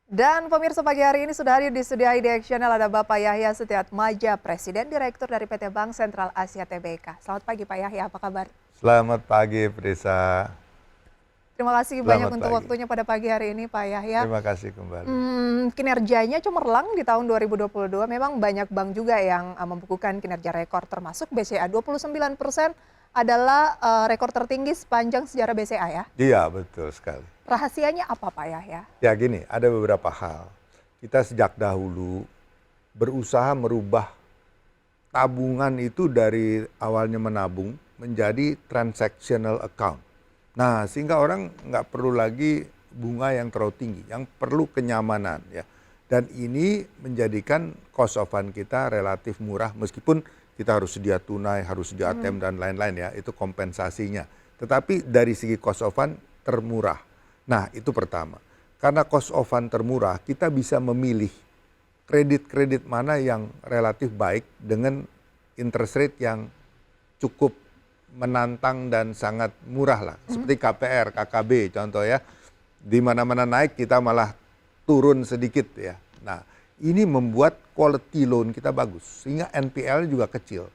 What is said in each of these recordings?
Dan pemirsa pagi hari ini sudah hadir di studio ID Channel ada Bapak Yahya Setiatmaja, Presiden Direktur dari PT Bank Sentral Asia Tbk. Selamat pagi Pak Yahya, apa kabar? Selamat pagi, Prisa. Terima kasih banyak Selamat untuk pagi. waktunya pada pagi hari ini Pak Yahya. Terima kasih kembali. Kinerjanya cemerlang di tahun 2022, memang banyak bank juga yang membukukan kinerja rekor, termasuk BCA 29% adalah rekor tertinggi sepanjang sejarah BCA ya. Iya, betul sekali. Rahasianya apa Pak Yahya? Ya gini, ada beberapa hal. Kita sejak dahulu berusaha merubah tabungan itu dari awalnya menabung menjadi transactional account. Nah, sehingga orang nggak perlu lagi bunga yang terlalu tinggi, yang perlu kenyamanan ya. Dan ini menjadikan cost of fund kita relatif murah meskipun kita harus sedia tunai, harus sedia ATM dan lain-lain ya, itu kompensasinya. Tetapi dari segi cost of fund termurah. Nah, itu pertama. Karena cost of fund termurah, kita bisa memilih kredit-kredit mana yang relatif baik dengan interest rate yang cukup menantang dan sangat murah lah. Seperti KPR, KKB contoh ya. Di mana-mana naik kita malah turun sedikit ya. Nah, ini membuat quality loan kita bagus. Sehingga NPL juga kecil.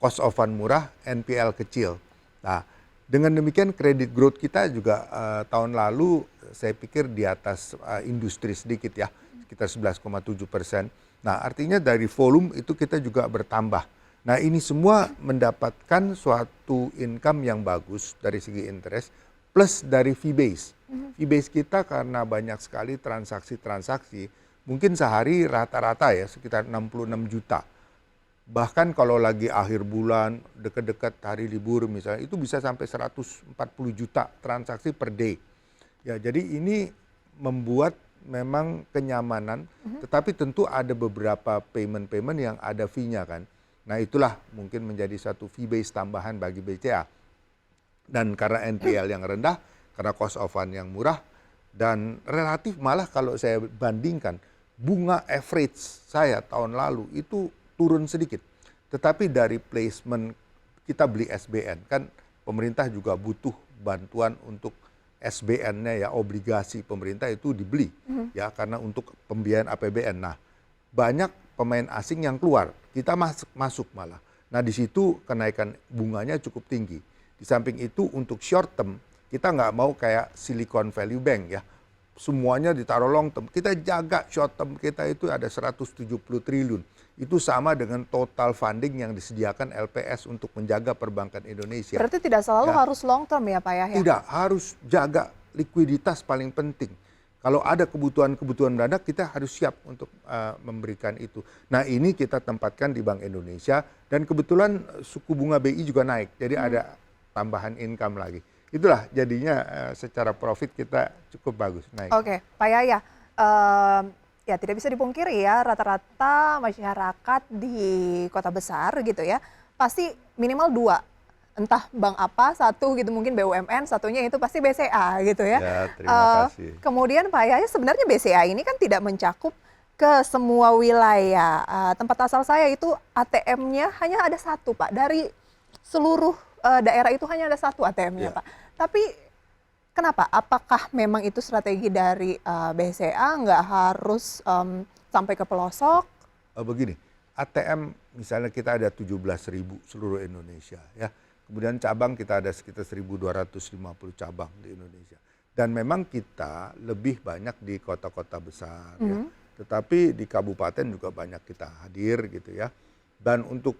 Cost of fund murah, NPL kecil. Nah, dengan demikian kredit growth kita juga tahun lalu saya pikir di atas industri sedikit ya. Sekitar 11,7%. Nah, artinya dari volume itu kita juga bertambah. Nah, ini semua mendapatkan suatu income yang bagus dari segi interest plus dari fee base. Fee base kita karena banyak sekali transaksi-transaksi, mungkin sehari rata-rata ya sekitar 66 juta. Bahkan kalau lagi akhir bulan, dekat-dekat hari libur misalnya, itu bisa sampai 140 juta transaksi per day. Ya, jadi ini membuat memang kenyamanan, tetapi tentu ada beberapa payment-payment yang ada fee-nya kan. Nah, itulah mungkin menjadi satu fee base tambahan bagi BCA. Dan karena NPL yang rendah, karena cost of fund yang murah, dan relatif malah kalau saya bandingkan, bunga average saya tahun lalu itu turun sedikit. Tetapi dari placement kita beli SBN, kan pemerintah juga butuh bantuan untuk SBN-nya ya, obligasi pemerintah itu dibeli ya, karena untuk pembiayaan APBN. Nah, banyak pemain asing yang keluar, kita masuk malah. Nah, di situ kenaikan bunganya cukup tinggi. Di samping itu untuk short term, kita nggak mau kayak Silicon Valley Bank ya, semuanya ditaruh long term. Kita jaga short term kita itu ada 170 triliun. Itu sama dengan total funding yang disediakan LPS untuk menjaga perbankan Indonesia. Berarti tidak selalu Ya. harus long term ya Pak Yahya? Tidak, harus jaga likuiditas paling penting. Kalau ada kebutuhan-kebutuhan mendadak, kita harus siap untuk memberikan itu. Nah, ini kita tempatkan di Bank Indonesia dan kebetulan suku bunga BI juga naik. Jadi ada tambahan income lagi. Itulah jadinya secara profit kita cukup bagus naik. Oke, Pak Yahya, ya tidak bisa dipungkiri ya, rata-rata masyarakat di kota besar gitu ya, pasti minimal dua, entah bank apa, satu gitu mungkin BUMN, satunya itu pasti BCA gitu ya. Ya, terima kasih. Kemudian Pak Yahya, sebenarnya BCA ini kan tidak mencakup ke semua wilayah. Tempat asal saya itu ATM-nya hanya ada satu Pak, dari seluruh daerah itu hanya ada satu ATM-nya Ya. Pak. Tapi kenapa? Apakah memang itu strategi dari BCA nggak harus sampai ke pelosok? Begini, ATM misalnya kita ada 17.000 seluruh Indonesia ya. Kemudian cabang kita ada sekitar 1.250 cabang di Indonesia. Dan memang kita lebih banyak di kota-kota besar ya. Tetapi di kabupaten juga banyak kita hadir gitu ya. Dan untuk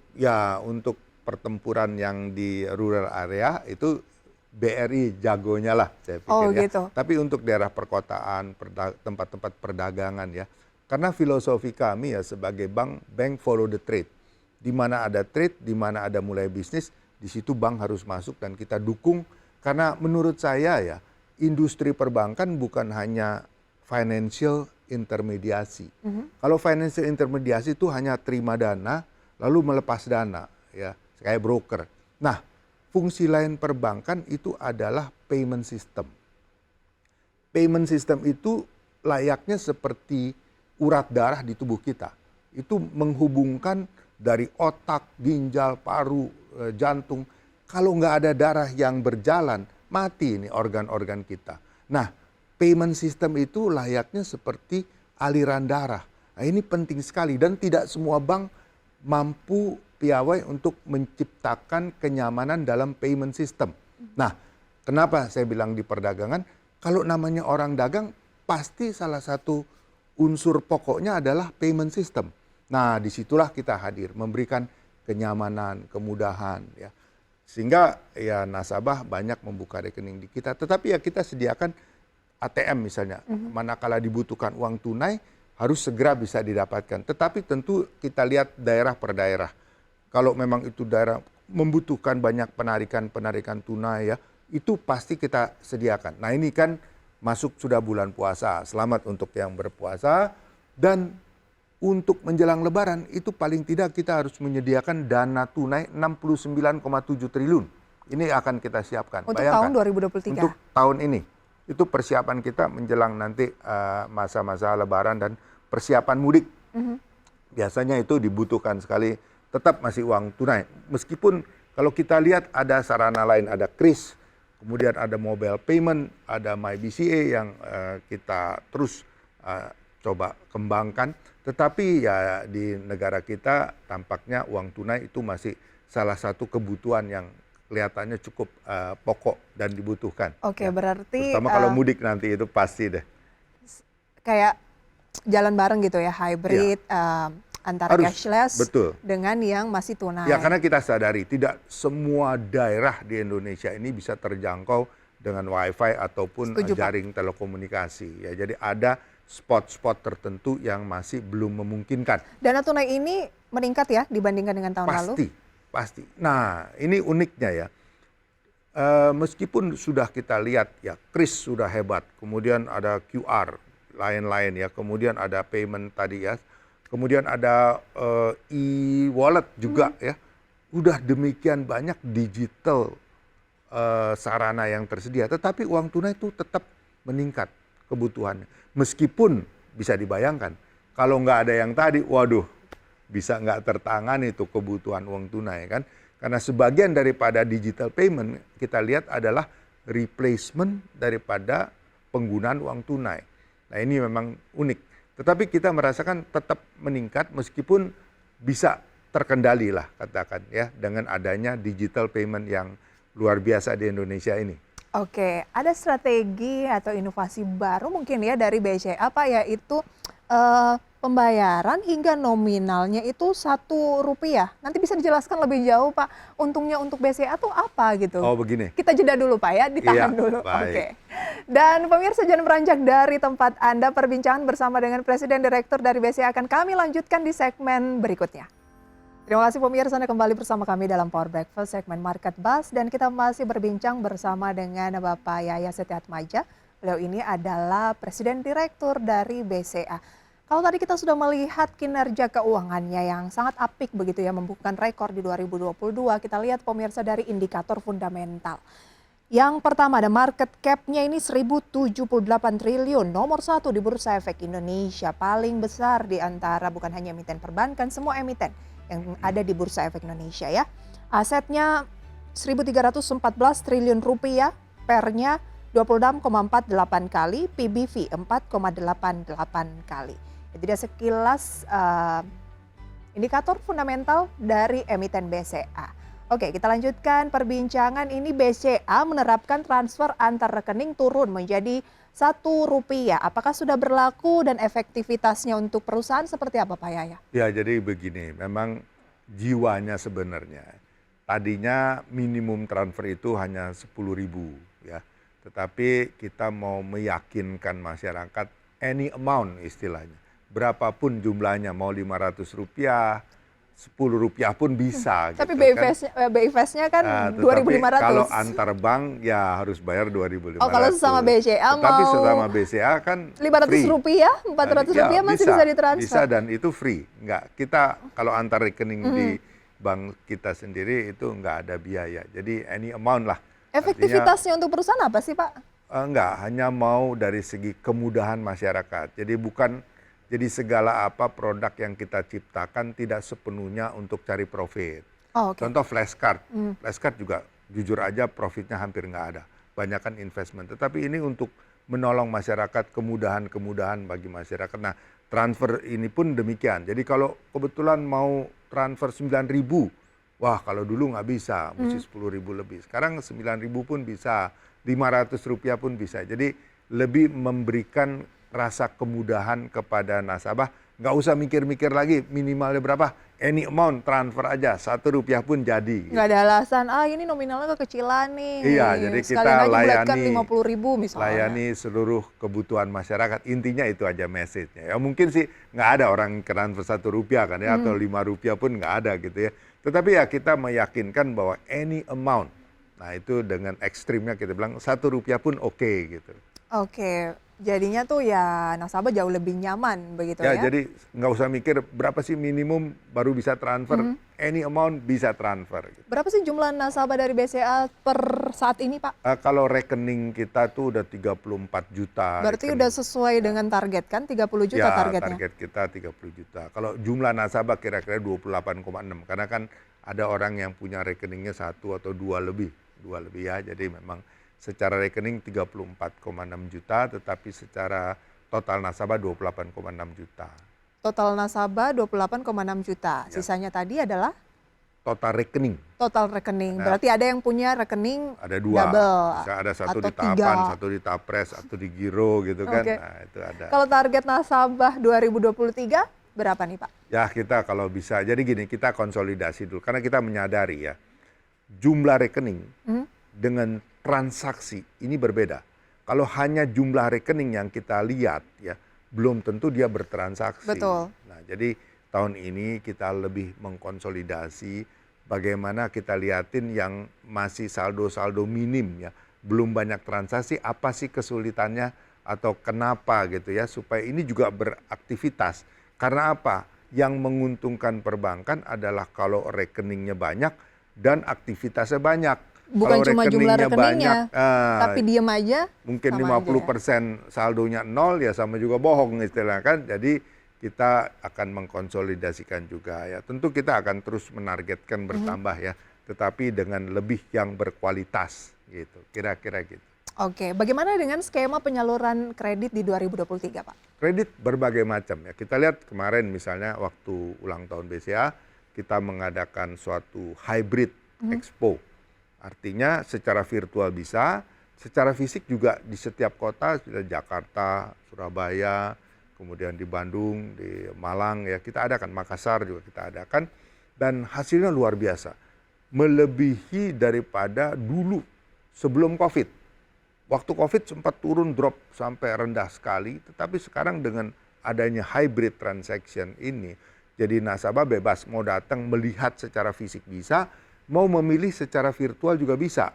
pertempuran yang di rural area itu BRI jagonya lah saya pikir Oh ya. gitu. Tapi untuk daerah perkotaan, tempat-tempat perdagangan ya. Karena filosofi kami ya sebagai bank follow the trade. Di mana ada trade, di mana ada mulai bisnis, di situ bank harus masuk dan kita dukung. Karena menurut saya ya, industri perbankan bukan hanya financial intermediasi. Kalau financial intermediasi itu hanya terima dana, lalu melepas dana ya, kayak broker. Nah, fungsi lain perbankan itu adalah payment system. Payment system itu layaknya seperti urat darah di tubuh kita. Itu menghubungkan dari otak, ginjal, paru, jantung. Kalau nggak ada darah yang berjalan, mati ini organ-organ kita. Nah, payment system itu layaknya seperti aliran darah. Nah, ini penting sekali dan tidak semua bank mampu piawai untuk menciptakan kenyamanan dalam payment system. Nah, kenapa saya bilang di perdagangan? Kalau namanya orang dagang, pasti salah satu unsur pokoknya adalah payment system. Nah, disitulah kita hadir, memberikan kenyamanan, kemudahan, ya. Sehingga ya nasabah banyak membuka rekening di kita. Tetapi ya kita sediakan ATM misalnya, manakala dibutuhkan uang tunai harus segera bisa didapatkan. Tetapi tentu kita lihat daerah per daerah. Kalau memang itu daerah membutuhkan banyak penarikan tunai ya, itu pasti kita sediakan. Nah ini kan masuk sudah bulan puasa, selamat untuk yang berpuasa. Dan untuk menjelang lebaran itu paling tidak kita harus menyediakan dana tunai 69,7 triliun. Ini akan kita siapkan. Untuk bayangkan, tahun 2023? Untuk tahun ini. Itu persiapan kita menjelang nanti masa-masa lebaran dan persiapan mudik. Biasanya itu dibutuhkan sekali, tetap masih uang tunai. Meskipun kalau kita lihat ada sarana lain, ada KRIS, kemudian ada mobile payment, ada MyBCA yang kita terus coba kembangkan. Tetapi ya di negara kita tampaknya uang tunai itu masih salah satu kebutuhan yang kelihatannya cukup pokok dan dibutuhkan. Oke, ya. Berarti terutama kalau mudik nanti itu pasti deh. Kayak jalan bareng gitu ya, hybrid antara Harus, cashless betul. dengan yang masih tunai. Ya karena kita sadari tidak semua daerah di Indonesia ini bisa terjangkau dengan wifi ataupun Setuju, jaring telekomunikasi. Ya jadi ada spot-spot tertentu yang masih belum memungkinkan. Dana tunai ini meningkat ya dibandingkan dengan tahun lalu? Pasti. Nah, ini uniknya ya. Meskipun sudah kita lihat ya, KRIS sudah hebat, kemudian ada QR, lain-lain ya, kemudian ada payment tadi ya, kemudian ada e-wallet juga ya. Udah demikian banyak digital sarana yang tersedia, tetapi uang tunai itu tetap meningkat kebutuhannya. Meskipun bisa dibayangkan, kalau nggak ada yang tadi, waduh, bisa nggak tertangani itu kebutuhan uang tunai kan. Karena sebagian daripada digital payment kita lihat adalah replacement daripada penggunaan uang tunai. Nah ini memang unik. Tetapi kita merasakan tetap meningkat meskipun bisa terkendali lah katakan ya dengan adanya digital payment yang luar biasa di Indonesia ini. Oke, ada strategi atau inovasi baru mungkin ya dari BCA Pak, yaitu pembayaran hingga nominalnya itu Rp1. Nanti bisa dijelaskan lebih jauh Pak, untungnya untuk BCA tuh apa gitu? Oh begini. Kita jeda dulu Pak ya, ditahan Iya, dulu. baik. Oke. Dan pemirsa jangan beranjak dari tempat Anda, perbincangan bersama dengan Presiden Direktur dari BCA akan kami lanjutkan di segmen berikutnya. Terima kasih pemirsa, Anda kembali bersama kami dalam Power Breakfast segmen Market Buzz dan kita masih berbincang bersama dengan Bapak Yaya Setiatmaja. Beliau ini adalah Presiden Direktur dari BCA. Kalau tadi kita sudah melihat kinerja keuangannya yang sangat apik begitu ya, membukukan rekor di 2022, kita lihat pemirsa dari indikator fundamental. Yang pertama ada market cap-nya ini 1.078 triliun, nomor 1 di Bursa Efek Indonesia, paling besar di antara bukan hanya emiten perbankan, semua emiten yang ada di Bursa Efek Indonesia ya. Asetnya 1.314 triliun rupiah, pernya 26,48 kali, PBV 4,88 kali. Jadi ada sekilas indikator fundamental dari emiten BCA. Oke, kita lanjutkan perbincangan ini. BCA menerapkan transfer antar rekening turun menjadi Rp1. Apakah sudah berlaku dan efektivitasnya untuk perusahaan seperti apa Pak Yaya? Ya jadi begini, memang jiwanya sebenarnya. Tadinya minimum transfer itu hanya 10.000 ya. Tetapi kita mau meyakinkan masyarakat any amount istilahnya. Berapapun jumlahnya, mau Rp500, Rp10 pun bisa. Tapi gitu BI-Fast-nya kan 2.500. Kalau antar bank ya harus bayar 2.500. Oh, kalau sesama BCA Tapi mau sesama BCA kan Rp500, Rp400 masih bisa ditransfer. Bisa dan itu free. Enggak, kita kalau antar rekening di bank kita sendiri itu enggak ada biaya. Jadi any amount lah. Efektivitasnya untuk perusahaan apa sih Pak? Enggak, hanya mau dari segi kemudahan masyarakat. Jadi segala apa produk yang kita ciptakan tidak sepenuhnya untuk cari profit. Oh, okay. Contoh flashcard. Flashcard juga jujur aja profitnya hampir nggak ada. Banyakan investment. Tetapi ini untuk menolong masyarakat, kemudahan-kemudahan bagi masyarakat. Nah, transfer ini pun demikian. Jadi kalau kebetulan mau transfer 9.000, wah kalau dulu nggak bisa, mesti 10.000 lebih. Sekarang 9.000 pun bisa, Rp500 pun bisa. Jadi lebih memberikan rasa kemudahan kepada nasabah. Nggak usah mikir-mikir lagi minimalnya berapa, any amount transfer aja, Rp1 pun jadi. Nggak ada alasan, ini nominalnya kekecilan nih. Iya, jadi kita Sekalian aja bulatkan layani 50.000 misalnya. layani seluruh kebutuhan masyarakat. Intinya itu aja message-nya. Ya mungkin sih nggak ada orang transfer Rp1 kan ya, atau Rp5 pun nggak ada gitu ya. Tetapi ya kita meyakinkan bahwa any amount. Nah itu dengan ekstrimnya kita bilang Rp1 pun oke gitu. Oke, jadinya tuh ya nasabah jauh lebih nyaman begitu Ya, ya. jadi nggak usah mikir berapa sih minimum baru bisa transfer. Any amount bisa transfer. Gitu. Berapa sih jumlah nasabah dari BCA per saat ini, Pak? Kalau rekening kita tuh udah 34 juta. Berarti rekening. udah sesuai dengan target kan? 30 juta Ya, targetnya. target kita 30 juta. Kalau jumlah nasabah kira-kira 28,6. Karena kan ada orang yang punya rekeningnya 1 atau 2 lebih. 2 lebih ya, jadi memang secara rekening 34,6 juta, tetapi secara total nasabah 28,6 juta. Total nasabah 28,6 juta. Ya. Sisanya tadi adalah Total rekening. total rekening. Nah, Berarti ada yang punya rekening Ada 2. double Bisa ada 1 atau di Tapan, 3. 1 di Tapres, 1 di Giro gitu kan. Oke. Nah, itu ada. Kalau target nasabah 2023 berapa nih, Pak? Ya kita kalau bisa, jadi gini, kita konsolidasi dulu. Karena kita menyadari ya, jumlah rekening dengan transaksi ini berbeda. Kalau hanya jumlah rekening yang kita lihat ya, belum tentu dia bertransaksi. Betul. Nah, jadi tahun ini kita lebih mengkonsolidasi bagaimana kita liatin yang masih saldo-saldo minim ya, belum banyak transaksi, apa sih kesulitannya atau kenapa gitu ya, supaya ini juga beraktivitas. Karena apa? Yang menguntungkan perbankan adalah kalau rekeningnya banyak dan aktivitasnya banyak. Bukan Kalau cuma jumlah rekeningnya, tapi diem aja. mungkin sama 50% saldonya nol ya sama juga bohong istilah kan. Jadi kita akan mengkonsolidasikan juga ya. Tentu kita akan terus menargetkan bertambah ya, tetapi dengan lebih yang berkualitas gitu. Kira-kira gitu. Oke, bagaimana dengan skema penyaluran kredit di 2023, Pak? Kredit berbagai macam ya. Kita lihat kemarin misalnya waktu ulang tahun BCA kita mengadakan suatu hybrid expo. Artinya secara virtual bisa, secara fisik juga di setiap kota, di Jakarta, Surabaya, kemudian di Bandung, di Malang ya kita adakan, Makassar juga kita adakan, dan hasilnya luar biasa. Melebihi daripada dulu sebelum COVID. Waktu COVID sempat turun drop sampai rendah sekali, tetapi sekarang dengan adanya hybrid transaction ini, jadi nasabah bebas mau datang melihat secara fisik bisa, mau memilih secara virtual juga bisa,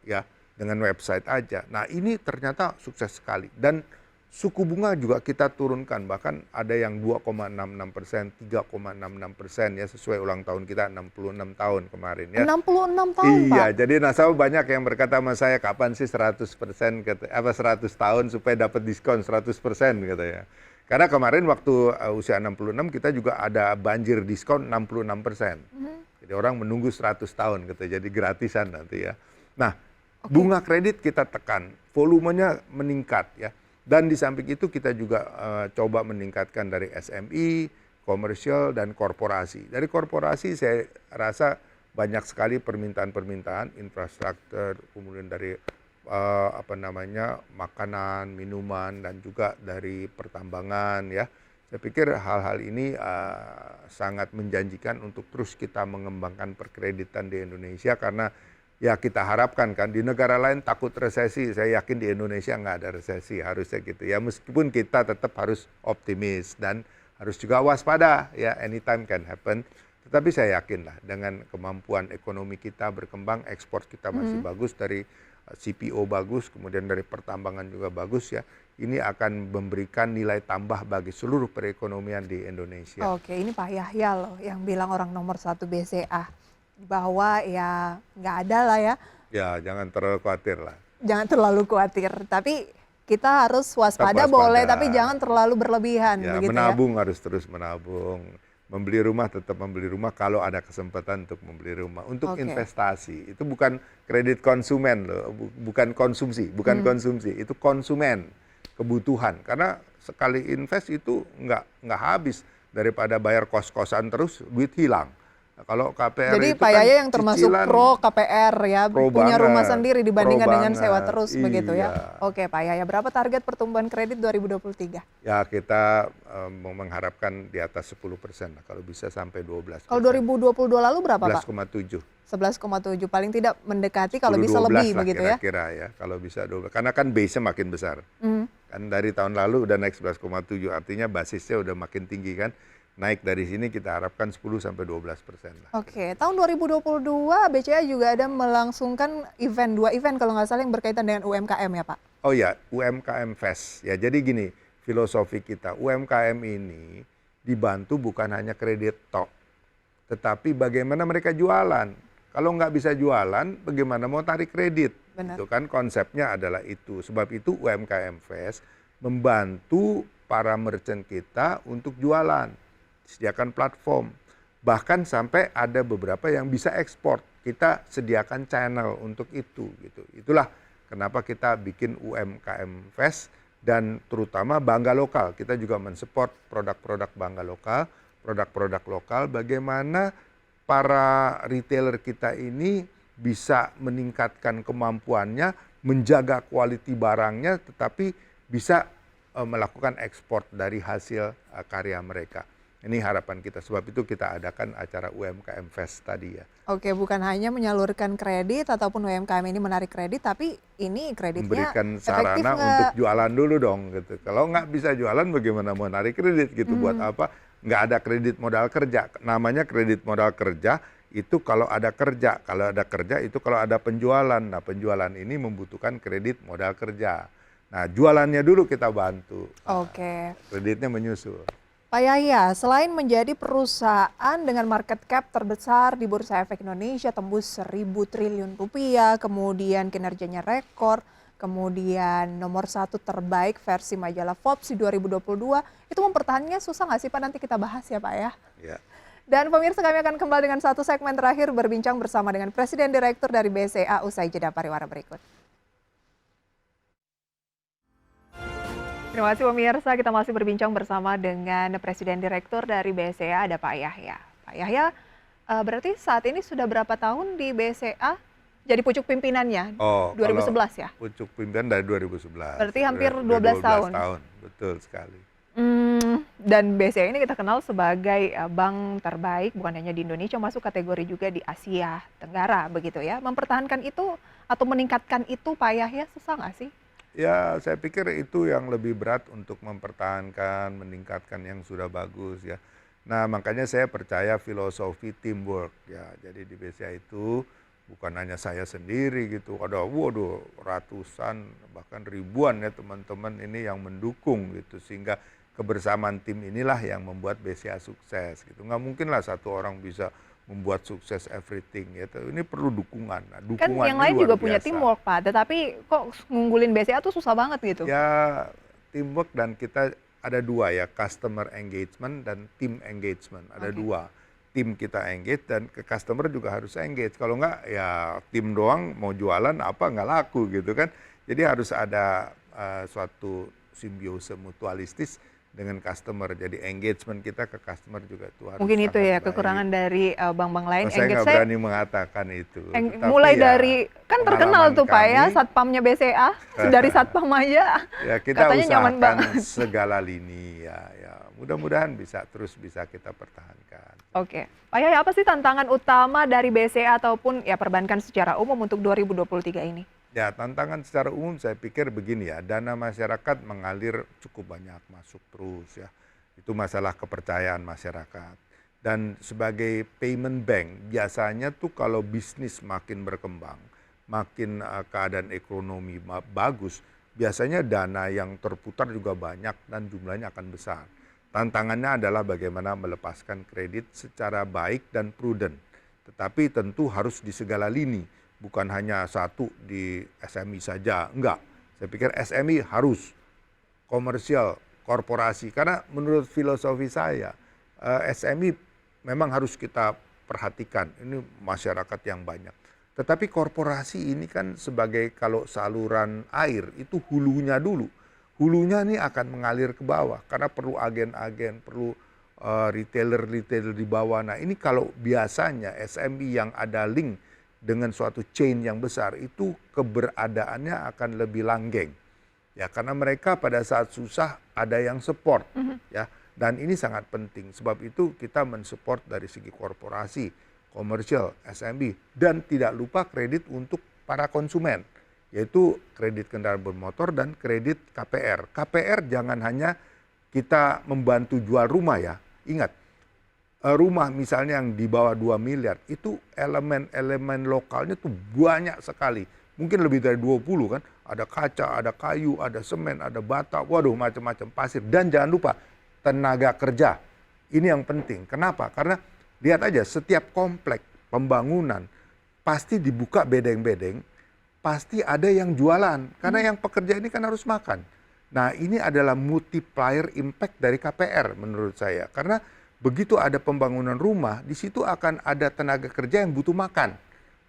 ya dengan website aja. Nah ini ternyata sukses sekali dan suku bunga juga kita turunkan, bahkan ada yang 2,66%, 3,66% ya sesuai ulang tahun kita 66 tahun kemarin ya. 66 tahun, Iya, Pak? jadi nasabah banyak yang berkata sama saya kapan sih 100% 100 tahun supaya dapat diskon 100% gitu ya. Karena kemarin waktu usia 66 kita juga ada banjir diskon 66%. Jadi orang menunggu 100 tahun gitu, jadi gratisan nanti ya. Nah, bunga kredit kita tekan, volumenya meningkat ya. Dan di samping itu kita juga coba meningkatkan dari SME, komersial, dan korporasi. Dari korporasi saya rasa banyak sekali permintaan-permintaan infrastruktur, kemudian dari makanan, minuman, dan juga dari pertambangan ya. Saya pikir hal-hal ini sangat menjanjikan untuk terus kita mengembangkan perkreditan di Indonesia karena ya kita harapkan kan di negara lain takut resesi, saya yakin di Indonesia nggak ada resesi, harusnya gitu ya. Meskipun kita tetap harus optimis dan harus juga waspada ya, anytime can happen. Tetapi saya yakin lah dengan kemampuan ekonomi kita berkembang, ekspor kita masih bagus, dari CPO bagus, kemudian dari pertambangan juga bagus ya. Ini akan memberikan nilai tambah bagi seluruh perekonomian di Indonesia. Oke, ini Pak Yahya loh yang bilang orang nomor 1 BCA. Bahwa ya nggak ada lah ya. Ya, jangan terlalu khawatir lah. Jangan terlalu khawatir, tapi kita harus waspada Tetap waspada. boleh, tapi jangan terlalu berlebihan Ya, begitu menabung harus terus menabung. Membeli rumah tetap membeli rumah kalau ada kesempatan untuk membeli rumah. Untuk Oke. investasi itu bukan kredit konsumen loh, bukan konsumsi, bukan konsumsi, itu konsumen, kebutuhan. Karena sekali invest itu nggak habis, daripada bayar kos-kosan terus duit hilang. Nah, kalau KPR Jadi itu Pak kan Yaya yang termasuk cicilan pro KPR ya, pro punya rumah banget, sendiri pro dibandingkan dengan sewa banget. terus begitu ya. Iya. Oke Pak Yaya, berapa target pertumbuhan kredit 2023? Ya kita mau mengharapkan di atas 10% lah, kalau bisa sampai Kalau 12%. 2022 lalu berapa Pak? 11,7. 11,7, paling tidak mendekati kalau 10, bisa 12 lebih lah begitu ya. kira-kira ya, kalau bisa 12. Karena kan base-nya makin besar. Mhm. Kan dari tahun lalu udah naik 11,7, artinya basisnya udah makin tinggi kan. Naik dari sini kita harapkan 10-12% lah. Oke, tahun 2022 BCA juga ada melangsungkan dua event kalau nggak salah yang berkaitan dengan UMKM ya Pak? Oh ya, UMKM Fest. Ya jadi gini, filosofi kita, UMKM ini dibantu bukan hanya kredit tok, tetapi bagaimana mereka jualan. Kalau nggak bisa jualan, bagaimana mau tarik kredit? Benar. Itu kan konsepnya adalah itu. Sebab itu UMKM Fest membantu para merchant kita untuk jualan, sediakan platform. Bahkan sampai ada beberapa yang bisa ekspor. Kita sediakan channel untuk itu gitu. Itulah kenapa kita bikin UMKM Fest, dan terutama bangga lokal. Kita juga mensupport produk-produk bangga lokal, produk-produk lokal, bagaimana para retailer kita ini bisa meningkatkan kemampuannya, menjaga quality barangnya, tetapi bisa melakukan ekspor dari hasil karya mereka. Ini harapan kita, sebab itu kita adakan acara UMKM Fest tadi ya. Oke, bukan hanya menyalurkan kredit ataupun UMKM ini menarik kredit, tapi ini kreditnya Memberikan efektif sarana nggak? untuk jualan dulu dong gitu. Kalau nggak bisa jualan bagaimana mau narik kredit gitu, buat apa? Nggak ada kredit modal kerja. Namanya kredit modal kerja itu kalau ada kerja. Kalau ada kerja itu kalau ada penjualan. Nah penjualan ini membutuhkan kredit modal kerja. Nah jualannya dulu kita bantu. Nah, Oke. kreditnya menyusul. Pak Yahya, selain menjadi perusahaan dengan market cap terbesar di Bursa Efek Indonesia tembus 1.000 triliun rupiah, kemudian kinerjanya rekor, kemudian nomor 1 terbaik versi majalah Forbes di 2022, itu mempertahankannya susah nggak sih Pak? Nanti kita bahas ya Pak ya. Ya. Dan pemirsa, kami akan kembali dengan satu segmen terakhir berbincang bersama dengan Presiden Direktur dari BCA usai jeda pariwara berikut. Terima kasih pemirsa, kita masih berbincang bersama dengan Presiden Direktur dari BCA, ada Pak Yahya. Pak Yahya, berarti saat ini sudah berapa tahun di BCA jadi pucuk pimpinannya? Oh, 2011 ya? pucuk pimpinan dari 2011. Berarti hampir Udah 12 tahun. Betul sekali. Dan BCA ini kita kenal sebagai bank terbaik bukan hanya di Indonesia, masuk kategori juga di Asia Tenggara begitu ya. Mempertahankan itu atau meningkatkan itu Pak Yahya susah nggak sih? Ya, saya pikir itu yang lebih berat untuk mempertahankan, meningkatkan yang sudah bagus ya. Nah, makanya saya percaya filosofi teamwork ya. Jadi di BCA itu bukan hanya saya sendiri gitu. Ada waduh ratusan bahkan ribuan ya teman-teman ini yang mendukung gitu, sehingga kebersamaan tim inilah yang membuat BCA sukses gitu. Nggak mungkin lah satu orang bisa membuat sukses everything ya. Ini perlu dukungan. Nah, Kan dukungan yang ini lain luar juga punya biasa. teamwork Pak, tetapi kok ngunggulin BCA tuh susah banget gitu. Ya, teamwork, dan kita ada dua ya, customer engagement dan team engagement. Ada dua. Tim kita engage dan ke customer juga harus engage. Kalau enggak ya tim doang mau jualan apa nggak laku gitu kan. Jadi harus ada suatu simbiose mutualistis dengan customer. Jadi engagement kita ke customer juga itu harus Mungkin itu sangat ya baik. kekurangan dari bank-bank lain. Saya nggak berani mengatakan itu. Tetapi Mulai ya, dari kan terkenal pengalaman tuh Pak ya kami, satpamnya BCA dari satpam aja. ya kita Katanya nyaman usahakan banget. segala lini ya. Mudah-mudahan bisa kita pertahankan. Oke, Pak Yahya, apa sih tantangan utama dari BCA ataupun ya perbankan secara umum untuk 2023 ini? Ya, tantangan secara umum saya pikir begini ya, dana masyarakat mengalir cukup banyak, masuk terus ya. Itu masalah kepercayaan masyarakat. Dan sebagai payment bank, biasanya tuh kalau bisnis makin berkembang, makin keadaan ekonomi bagus, biasanya dana yang terputar juga banyak dan jumlahnya akan besar. Tantangannya adalah bagaimana melepaskan kredit secara baik dan prudent. Tetapi tentu harus di segala lini, bukan hanya satu di SME saja. Enggak, saya pikir SME harus, komersial, korporasi. Karena menurut filosofi saya, SME memang harus kita perhatikan, ini masyarakat yang banyak. Tetapi korporasi ini kan sebagai kalau saluran air itu hulunya dulu. Hulunya ini akan mengalir ke bawah karena perlu agen-agen, perlu retailer-retailer di bawah. Nah ini kalau biasanya SME yang ada link dengan suatu chain yang besar itu keberadaannya akan lebih langgeng. Ya karena mereka pada saat susah ada yang support ya. Dan ini sangat penting, sebab itu kita mensupport dari segi korporasi, komersial, SMB, dan tidak lupa kredit untuk para konsumen, yaitu kredit kendaraan bermotor dan kredit KPR. KPR jangan hanya kita membantu jual rumah ya, ingat, rumah misalnya yang di bawah 2 miliar, itu elemen-elemen lokalnya tuh banyak sekali. Mungkin lebih dari 20 kan, ada kaca, ada kayu, ada semen, ada bata, waduh macam-macam, pasir. Dan jangan lupa, tenaga kerja, ini yang penting. Kenapa? Karena lihat aja setiap komplek pembangunan pasti dibuka bedeng-bedeng, pasti ada yang jualan. Karena yang pekerja ini kan harus makan. Nah ini adalah multiplier impact dari KPR menurut saya. Karena begitu ada pembangunan rumah, di situ akan ada tenaga kerja yang butuh makan.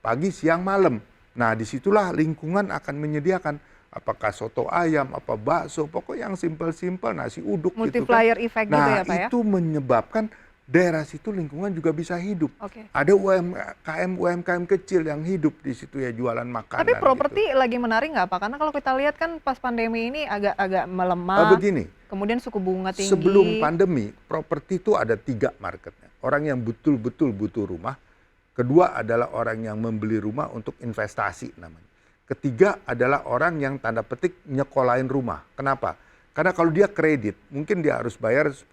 Pagi, siang, malam. Nah disitulah lingkungan akan menyediakan apakah soto ayam, apa bakso, pokoknya yang simpel-simpel, nasi uduk Multiplier gitu kan. effect Nah, gitu ya Pak ya? itu menyebabkan daerah situ lingkungan juga bisa hidup. Oke. Ada UMKM kecil yang hidup di situ ya jualan makanan. Tapi properti lagi menarik nggak Pak? Karena kalau kita lihat kan pas pandemi ini agak melemah, Begini, kemudian suku bunga tinggi. sebelum pandemi, properti itu ada 3 marketnya. Orang yang betul-betul butuh rumah, kedua adalah orang yang membeli rumah untuk investasi namanya. Ketiga adalah orang yang tanda petik nyekolahin rumah. Kenapa? Karena kalau dia kredit, mungkin dia harus bayar 10%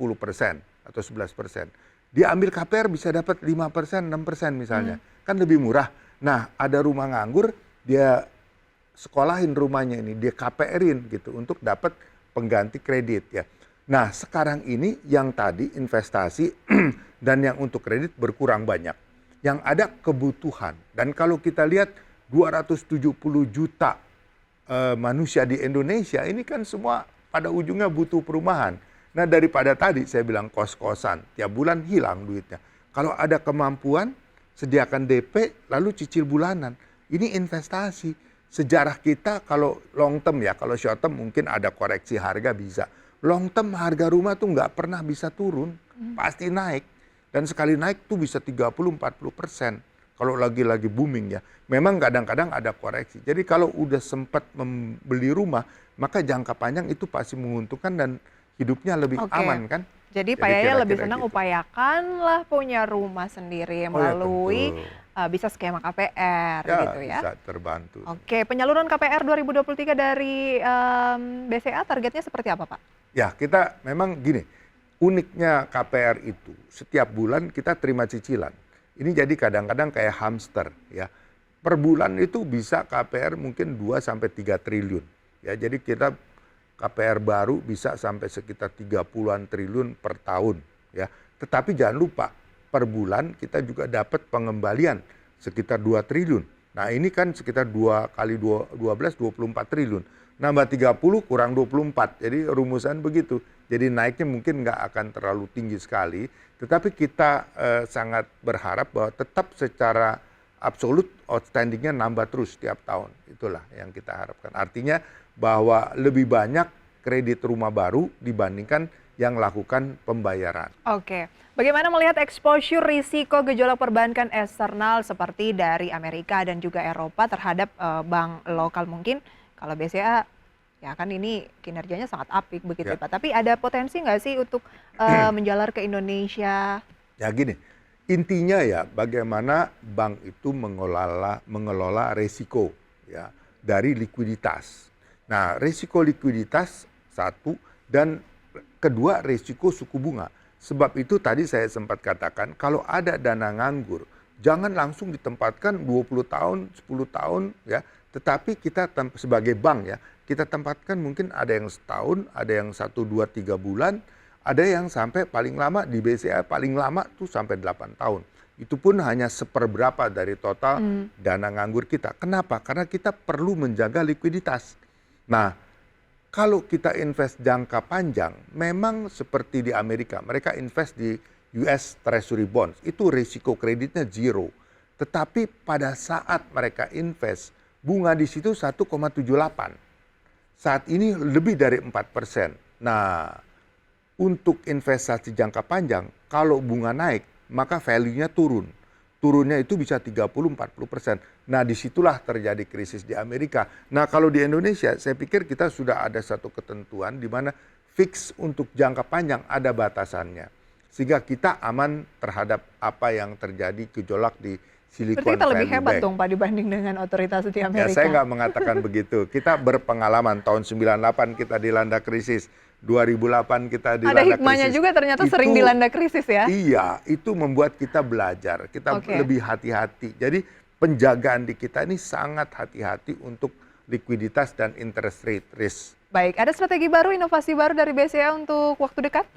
atau 11%. Dia ambil KPR bisa dapat 5%, 6% misalnya. Kan lebih murah. Nah, ada rumah nganggur, dia sekolahin rumahnya ini, dia KPR-in gitu untuk dapat pengganti kredit ya. Nah, sekarang ini yang tadi investasi dan yang untuk kredit berkurang banyak. Yang ada kebutuhan. Dan kalau kita lihat 270 juta manusia di Indonesia ini kan semua pada ujungnya butuh perumahan. Nah daripada tadi saya bilang kos-kosan, tiap bulan hilang duitnya. Kalau ada kemampuan, sediakan DP, lalu cicil bulanan. Ini investasi. Sejarah kita kalau long term ya, kalau short term mungkin ada koreksi harga bisa. Long term harga rumah tuh nggak pernah bisa turun, pasti naik. Dan sekali naik tuh bisa 30-40%. Kalau lagi-lagi booming ya, memang kadang-kadang ada koreksi. Jadi kalau udah sempat membeli rumah, maka jangka panjang itu pasti menguntungkan dan hidupnya lebih aman kan. Jadi Pak Yaya lebih senang gitu. upayakanlah punya rumah sendiri melalui bisa skema KPR gitu ya. Bisa terbantu. Oke, penyaluran KPR 2023 dari BCA targetnya seperti apa Pak? Ya kita memang gini, uniknya KPR itu setiap bulan kita terima cicilan. Ini jadi kadang-kadang kayak hamster ya. Per bulan itu bisa KPR mungkin 2-3 triliun. Ya, jadi kita KPR baru bisa sampai sekitar 30-an triliun per tahun ya. Tetapi jangan lupa per bulan kita juga dapat pengembalian sekitar 2 triliun. Nah, ini kan sekitar 2 kali 12 24 triliun. Nambah 30 kurang 24. Jadi rumusan begitu. Jadi naiknya mungkin nggak akan terlalu tinggi sekali, tetapi kita sangat berharap bahwa tetap secara absolut outstandingnya nambah terus setiap tahun. Itulah yang kita harapkan. Artinya bahwa lebih banyak kredit rumah baru dibandingkan yang lakukan pembayaran. Oke, bagaimana melihat exposure risiko gejolak perbankan eksternal seperti dari Amerika dan juga Eropa terhadap bank lokal mungkin? Kalau BCA ya kan ini kinerjanya sangat apik begitu ya. Pak. Tapi ada potensi nggak sih untuk menjalar ke Indonesia? Ya gini, intinya ya bagaimana bank itu mengelola resiko ya dari likuiditas. Nah, risiko likuiditas satu dan kedua risiko suku bunga. Sebab itu tadi saya sempat katakan kalau ada dana nganggur jangan langsung ditempatkan 20 tahun, 10 tahun ya. Tetapi kita sebagai bank ya, kita tempatkan mungkin ada yang setahun, ada yang 1, 2, 3 bulan, ada yang sampai paling lama di BCA paling lama tuh sampai 8 tahun. Itu pun hanya seperberapa dari total dana nganggur kita. Kenapa? Karena kita perlu menjaga likuiditas. Nah, kalau kita invest jangka panjang, memang seperti di Amerika, mereka invest di US Treasury Bonds. Itu risiko kreditnya zero. Tetapi pada saat mereka invest, bunga di situ 1,78. Saat ini lebih dari 4%. Nah, untuk investasi jangka panjang, kalau bunga naik, maka value-nya turun. Turunnya itu bisa 30-40%. Nah, disitulah terjadi krisis di Amerika. Nah, kalau di Indonesia, saya pikir kita sudah ada satu ketentuan di mana fix untuk jangka panjang ada batasannya. Sehingga kita aman terhadap apa yang terjadi gejolak di Silicon Berarti kita lebih Valley hebat Bank. dong Pak dibanding dengan otoritas di Ya, Amerika. saya nggak mengatakan begitu. Kita berpengalaman, tahun 98 kita dilanda krisis, 2008 kita dilanda Ada hikmahnya krisis. juga ternyata sering Itu- dilanda krisis ya. Iya, itu membuat kita belajar, kita Oke. lebih hati-hati. Jadi penjagaan di kita ini sangat hati-hati untuk likuiditas dan interest rate risk. Baik, ada strategi baru, inovasi baru dari BCA untuk waktu dekat?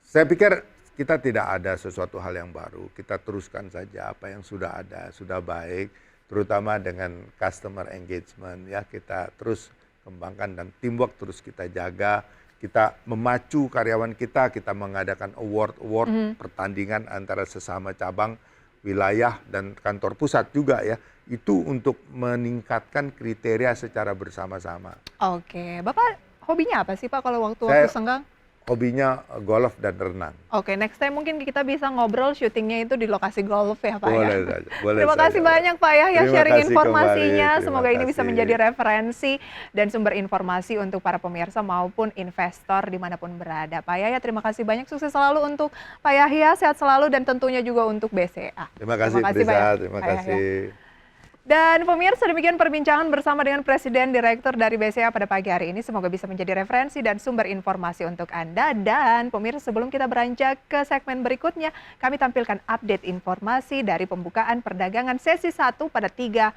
Saya pikir kita tidak ada sesuatu hal yang baru. Kita teruskan saja apa yang sudah ada, sudah baik, terutama dengan customer engagement ya, kita terus kembangkan dan teamwork terus kita jaga. Kita memacu karyawan kita mengadakan award pertandingan antara sesama cabang, wilayah dan kantor pusat juga ya. Itu untuk meningkatkan kriteria secara bersama-sama. Oke, Bapak hobinya apa sih Pak kalau waktu Saya- senggang? Hobinya golf dan renang. Oke, next time mungkin kita bisa ngobrol syutingnya itu di lokasi golf ya Pak Boleh ya. saja, boleh Terima saja, kasih Pak. banyak Pak Yahya Terima sharing kasih informasinya. kembali, Semoga terima ini bisa kasih. menjadi referensi dan sumber informasi untuk para pemirsa maupun investor dimanapun berada. Pak Yahya, terima kasih banyak. Sukses selalu untuk Pak Yahya, sehat selalu dan tentunya juga untuk BCA. Terima kasih, banyak, Prisa. Terima Pak Yahya. kasih. Dan pemirsa, demikian perbincangan bersama dengan Presiden Direktur dari BCA pada pagi hari ini. Semoga bisa menjadi referensi dan sumber informasi untuk Anda. Dan pemirsa, sebelum kita beranjak ke segmen berikutnya, kami tampilkan update informasi dari pembukaan perdagangan sesi 1 pada 3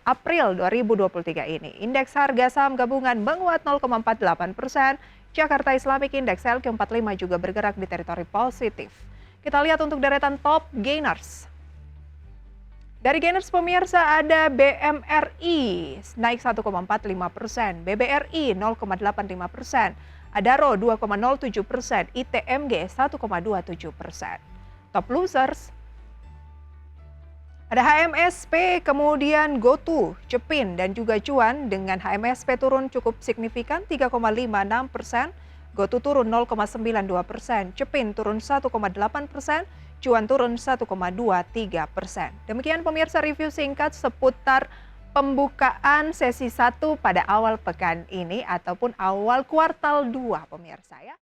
April 2023 ini. Indeks harga saham gabungan menguat 0,48%. Jakarta Islamic Index LQ45 juga bergerak di teritori positif. Kita lihat untuk deretan top gainers. Dari gainers pemirsa ada BMRI naik 1,45%, BBRI 0,85%, Adaro 2,07%, ITMG 1,27%. Top losers ada HMSP, kemudian GoTo, Cepin, dan juga Cuan dengan HMSP turun cukup signifikan 3,56%, GoTo turun 0,92%, Cepin turun 1,8%, Cuan turun 1,23%. Demikian pemirsa review singkat seputar pembukaan sesi 1 pada awal pekan ini ataupun awal kuartal 2 pemirsa ya.